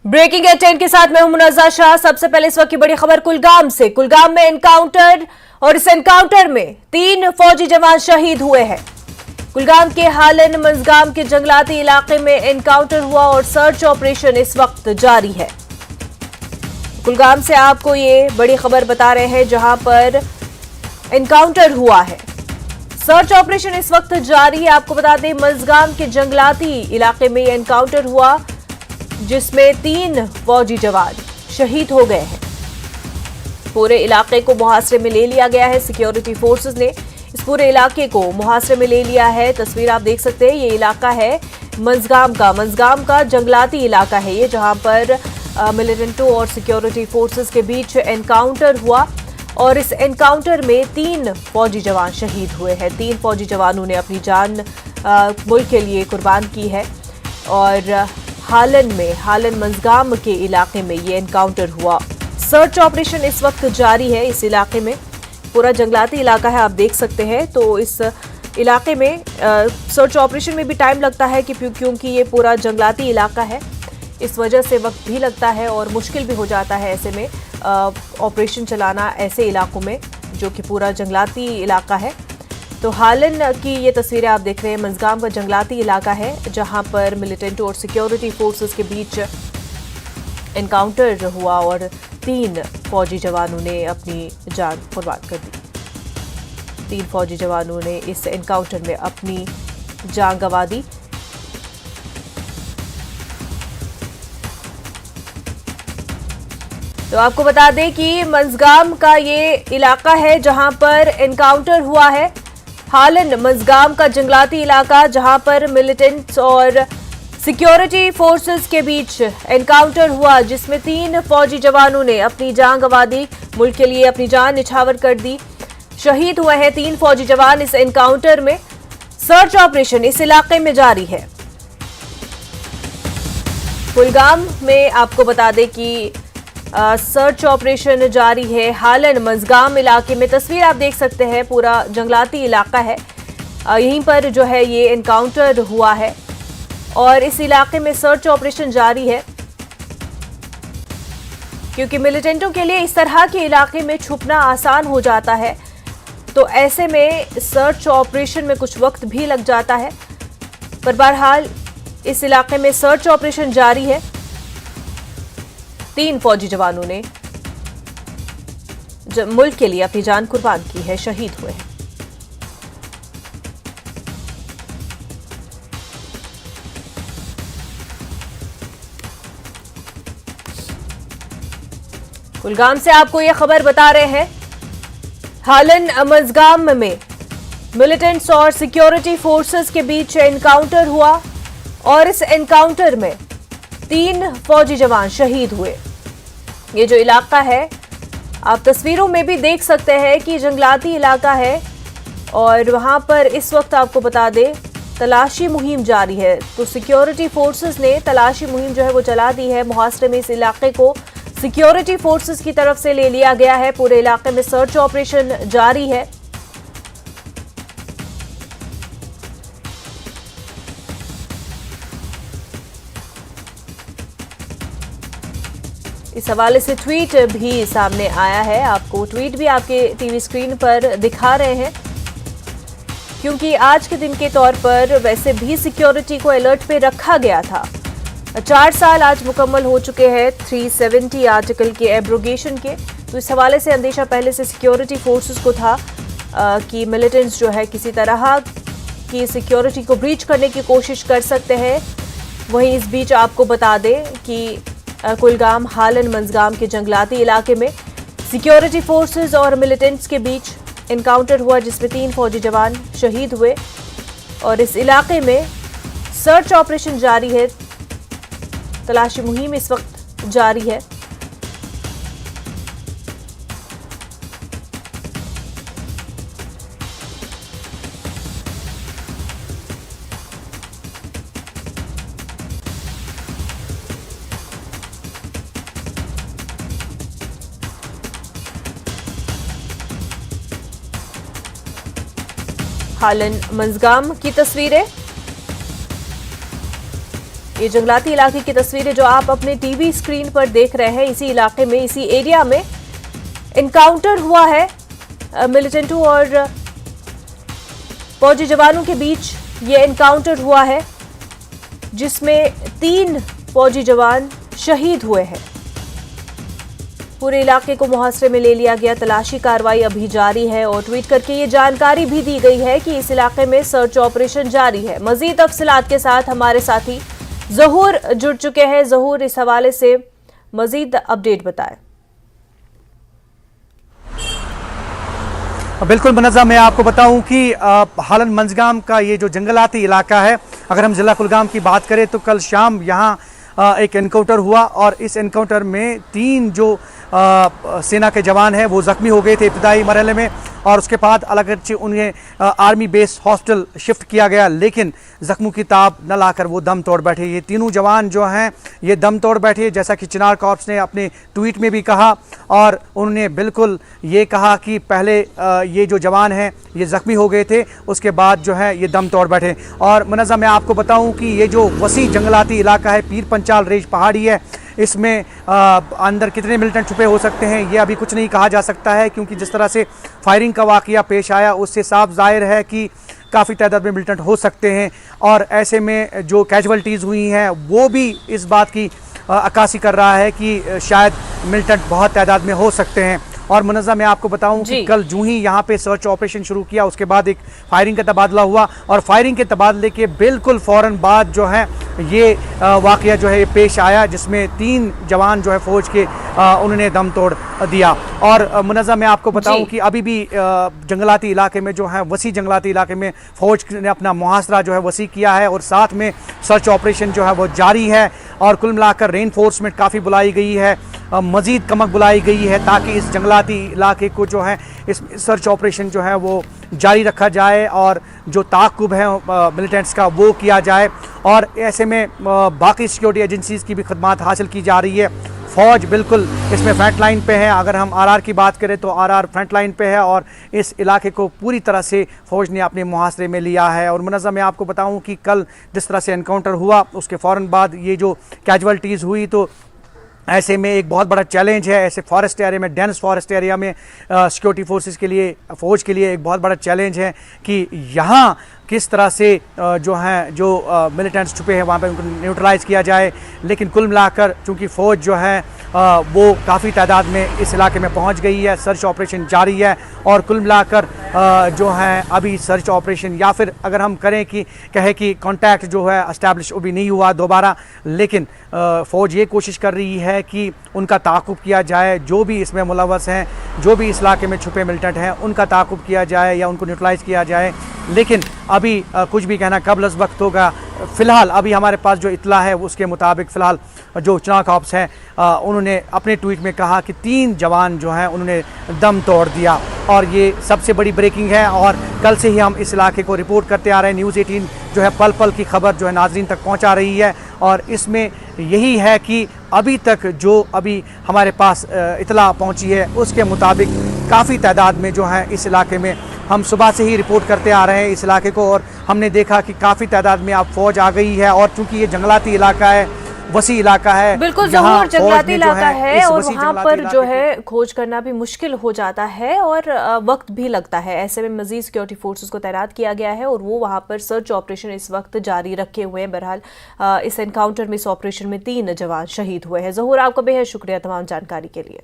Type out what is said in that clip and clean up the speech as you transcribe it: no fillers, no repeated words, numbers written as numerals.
Breaking eight 10 के साथ मैं हूं मुनज़्ज़ा शाह। सबसे पहले इस वक्त की बड़ी खबर कुलगाम से। कुलगाम में एनकाउंटर और इस एनकाउंटर में 3 फौजी जवान शहीद हुए हैं। कुलगाम के हालन मंजगाम के जंगलाती इलाके में एनकाउंटर हुआ और सर्च ऑपरेशन इस वक्त जारी है। कुलगाम से आपको ये बड़ी खबर बता रहे हैं जहां पर एनकाउंटर हुआ है। सर्च ऑपरेशन इस वक्त जारी है। आपको बता दें मंजगाम के जंगलाती इलाके में एनकाउंटर हुआ जिसमें 3 फौजी जवान शहीद हो गए हैं। पूरे इलाके को मुहासरे में ले लिया गया है। सिक्योरिटी फोर्सेस ने इस पूरे इलाके को मुहासरे में ले लिया है। तस्वीर आप देख सकते हैं, ये इलाका है मंजगाम का जंगलाती इलाका है ये, जहां पर मिलिटेंटों और सिक्योरिटी फोर्सेस के बीच एनकाउंटर हुआ और इस एनकाउंटर में 3 फौजी जवान शहीद हुए हैं। 3 फौजी जवानों ने अपनी जान मुल्क के लिए कुर्बान की है और हालन मंजगाम के इलाके में ये एनकाउंटर हुआ। सर्च ऑपरेशन इस वक्त जारी है। इस इलाके में पूरा जंगलाती इलाका है, आप देख सकते हैं। तो इस इलाके में सर्च ऑपरेशन में भी टाइम लगता है क्योंकि ये पूरा जंगलाती इलाका है, इस वजह से वक्त भी लगता है और मुश्किल भी हो जाता है ऐसे में ऑपरेशन चलाना ऐसे इलाकों में जो कि पूरा जंगलाती इलाका है। तो हालन की ये तस्वीरें आप देख रहे हैं। मंजगाम का जंगलाती इलाका है जहां पर मिलिटेंट और सिक्योरिटी फोर्सेस के बीच एनकाउंटर हुआ और 3 फौजी जवानों ने अपनी जान कुर्बान कर दी। 3 फौजी जवानों ने इस एनकाउंटर में अपनी जान गंवा दी। तो आपको बता दें कि मंजगाम का ये इलाका है जहां पर एनकाउंटर हुआ है। हालन मंजगाम का जंगलाती इलाका जहां पर मिलिटेंट्स और सिक्योरिटी फोर्सेस के बीच एनकाउंटर हुआ जिसमें 3 फौजी जवानों ने अपनी जान गंवा दी, मुल्क के लिए अपनी जान निछावर कर दी। शहीद हुए हैं 3 फौजी जवान इस एनकाउंटर में। सर्च ऑपरेशन इस इलाके में जारी है। कुलगाम में आपको बता दें कि सर्च ऑपरेशन जारी है। हालन मंजगाम इलाके में तस्वीर आप देख सकते हैं, पूरा जंगलाती इलाका है, यहीं पर जो है ये एनकाउंटर हुआ है और इस इलाके में सर्च ऑपरेशन जारी है क्योंकि मिलिटेंटों के लिए इस तरह के इलाके में छुपना आसान हो जाता है। तो ऐसे में सर्च ऑपरेशन में कुछ वक्त भी लग जाता है, पर बहरहाल इस इलाके में सर्च ऑपरेशन जारी है। 3 फौजी जवानों ने मुल्क के लिए अपनी जान कुर्बान की है, शहीद हुए हैं। कुलगाम से आपको यह खबर बता रहे हैं। हालन मंजगाम में मिलिटेंट्स और सिक्योरिटी फोर्सेस के बीच एनकाउंटर हुआ और इस एनकाउंटर में 3 फौजी जवान शहीद हुए। ये जो इलाका है आप तस्वीरों में भी देख सकते हैं कि जंगलाती इलाका है और वहां पर इस वक्त आपको बता दें तलाशी मुहिम जारी है। तो सिक्योरिटी फोर्सेस ने तलाशी मुहिम जो है वो चला दी है। मुहासरे में इस इलाके को सिक्योरिटी फोर्सेस की तरफ से ले लिया गया है। पूरे इलाके में सर्च ऑपरेशन जारी है। इस हवाले से ट्वीट भी सामने आया है। आपको ट्वीट भी आपके टीवी स्क्रीन पर दिखा रहे हैं क्योंकि आज के दिन के तौर पर वैसे भी सिक्योरिटी को अलर्ट पे रखा गया था। 4 साल आज मुकम्मल हो चुके हैं 370 आर्टिकल के एब्रोगेशन के। तो इस हवाले से अंदेशा पहले से सिक्योरिटी फोर्सेस को था कि मिलिटेंट्स जो है किसी तरह की सिक्योरिटी को ब्रीच करने की कोशिश कर सकते हैं। वहीं इस बीच आपको बता दें कि कुलगाम हालन मंजगाम के जंगलाती इलाके में सिक्योरिटी फोर्सेस और मिलिटेंट्स के बीच एनकाउंटर हुआ जिसमें 3 फौजी जवान शहीद हुए और इस इलाके में सर्च ऑपरेशन जारी है। तलाशी मुहिम इस वक्त जारी है। हालन मंजगाम की तस्वीरें। ये जंगलाती इलाके की तस्वीरें जो आप अपने टीवी स्क्रीन पर देख रहे हैं, इसी इलाके में, इसी एरिया में एनकाउंटर हुआ है मिलिटेंटों और फौजी जवानों के बीच। ये एनकाउंटर हुआ है जिसमें 3 फौजी जवान शहीद हुए हैं। पूरे इलाके को मुहासरे में ले लिया गया। तलाशी कार्रवाई अभी जारी है और ट्वीट करके ये जानकारी भी दी गई है कि इस इलाके में सर्च ऑपरेशन जारी है। मजीद तफसीलात के साथ हमारे साथी ज़हूर जुड़ चुके हैं। ज़हूर, इस हवाले से मजीद अपडेट बताएं। बिल्कुल मुनज़्ज़म, मैं आपको बताऊं कि हालन मंजगाम का ये जो जंगलाती इलाका है, अगर हम ज़िला कुलगाम की बात करें तो कल शाम यहाँ एक एनकाउंटर हुआ और इस एनकाउंटर में 3 जो सेना के जवान हैं वो ज़ख्मी हो गए थे इब्तदाई मरहले में, और उसके बाद अगरचे उन्हें आर्मी बेस हॉस्पिटल शिफ्ट किया गया, लेकिन ज़ख्मों की ताब न लाकर वो दम तोड़ बैठे। ये तीनों जवान जो हैं ये दम तोड़ बैठे, जैसा कि चिनार कॉर्प्स ने अपने ट्वीट में भी कहा, और उन्होंने बिल्कुल ये कहा कि पहले ये जो जवान हैं ये ज़ख्मी हो गए थे, उसके बाद जो है ये दम तोड़ बैठे। और मुनज़्ज़म, मैं आपको बताऊँ कि ये जो वसी जंगलाती इलाका है, पीर पंचाल रेंज पहाड़ी है, इसमें अंदर कितने मिलिटेंट छुपे हो सकते हैं ये अभी कुछ नहीं कहा जा सकता है, क्योंकि जिस तरह से फायरिंग का वाक़या पेश आया उससे साफ ज़ाहिर है कि काफ़ी तादाद में मिलिटेंट हो सकते हैं। और ऐसे में जो कैजुअल्टीज़ हुई हैं वो भी इस बात की अक्कासी कर रहा है कि शायद मिलिटेंट बहुत तादाद में हो सकते हैं। और मुनज़्ज़म, मैं आपको बताऊं कि कल जूं ही यहाँ पे सर्च ऑपरेशन शुरू किया, उसके बाद एक फायरिंग का तबादला हुआ, और फायरिंग के तबादले के बिल्कुल फ़ौरन बाद जो है ये वाक़या जो है पेश आया, जिसमें 3 जवान जो है फ़ौज के उन्होंने दम तोड़ दिया। और मुनज़्ज़म, मैं आपको बताऊं कि अभी भी जंगलाती इलाके में जो है वसी जंगलाती इलाके में फ़ौज ने अपना मुहासरा जो है वसी किया है, और साथ में सर्च ऑपरेशन जो है वो जारी है, और कुल मिलाकर रेनफोर्समेंट काफ़ी बुलाई गई है, मज़ीद कमक बुलाई गई है, ताकि इस जंगलाती इलाके को जो है इस सर्च ऑपरेशन जो है वो जारी रखा जाए और जो ताक़ुब है मिलिटेंट्स का वो किया जाए। और ऐसे में बाकी सिक्योरिटी एजेंसीज़ की भी खदमात हासिल की जा रही है। फ़ौज बिल्कुल इसमें फ्रंट लाइन पे है। अगर हम आरआर की बात करें तो आरआर फ्रंट लाइन पे है, और इस इलाके को पूरी तरह से फ़ौज ने अपने मुहासरे में लिया है। और मुनज़्ज़म, मैं आपको बताऊं कि कल जिस तरह से एनकाउंटर हुआ उसके फ़ौरन बाद ये जो कैजुअल्टीज़ हुई, तो ऐसे में एक बहुत बड़ा चैलेंज है, ऐसे फॉरेस्ट एरिया में, डेंस फॉरेस्ट एरिया में सिक्योरिटी फोर्सेस के लिए, फ़ौज के लिए एक बहुत बड़ा चैलेंज है कि यहाँ किस तरह से जो हैं जो मिलिटेंट्स छुपे हैं वहाँ पे उनको न्यूट्रलाइज़ किया जाए। लेकिन कुल मिलाकर चूँकि फ़ौज जो है वो काफ़ी तादाद में इस इलाके में पहुँच गई है, सर्च ऑपरेशन जारी है, और कुल मिलाकर जो है अभी सर्च ऑपरेशन, या फिर अगर हम करें कि कहें कि कॉन्टैक्ट जो है इस्टेब्लिश अभी नहीं हुआ दोबारा, लेकिन फ़ौज ये कोशिश कर रही है कि उनका ताक़ुब किया जाए, जो भी इसमें मुलव्वस हैं, जो भी इस इलाके में छुपे मिलिटेंट हैं उनका ताक़ुब किया जाए या उनको न्यूट्रलाइज़ किया जाए। लेकिन अभी कुछ भी कहना कबल अज़ वक्त होगा। फ़िलहाल अभी हमारे पास जो इत्तला है उसके मुताबिक फ़िलहाल जो चिनार कॉर्प्स हैं उन्होंने अपने ट्वीट में कहा कि 3 जवान जो हैं उन्होंने दम तोड़ दिया, और ये सबसे बड़ी ब्रेकिंग है। और कल से ही हम इस इलाके को रिपोर्ट करते आ रहे हैं। न्यूज़ 18 जो है पल पल की खबर जो है नाज़रीन तक पहुँचा रही है, और इसमें यही है कि अभी तक जो अभी हमारे पास इत्तला पहुँची है उसके मुताबिक काफ़ी तादाद में जो है इस इलाके में, हम सुबह से ही रिपोर्ट करते आ रहे हैं इस इलाके को, और हमने देखा कि काफ़ी तादाद में अब फ़ौज आ गई है। और चूंकि ये जंगलाती इलाका है, वसी इलाका है, बिल्कुल ज़हूर जंगलाती इलाका है, और वहाँ पर जो है खोज करना भी मुश्किल हो जाता है और वक्त भी लगता है। ऐसे में मज़ीद सिक्योरिटी फोर्सेस को तैनात किया गया है और वो वहाँ पर सर्च ऑपरेशन इस वक्त जारी रखे हुए हैं। बहरहाल इस एनकाउंटर में, इस ऑपरेशन में 3 जवान शहीद हुए हैं। ज़हूर, आपका बेहद शुक्रिया तमाम जानकारी के लिए।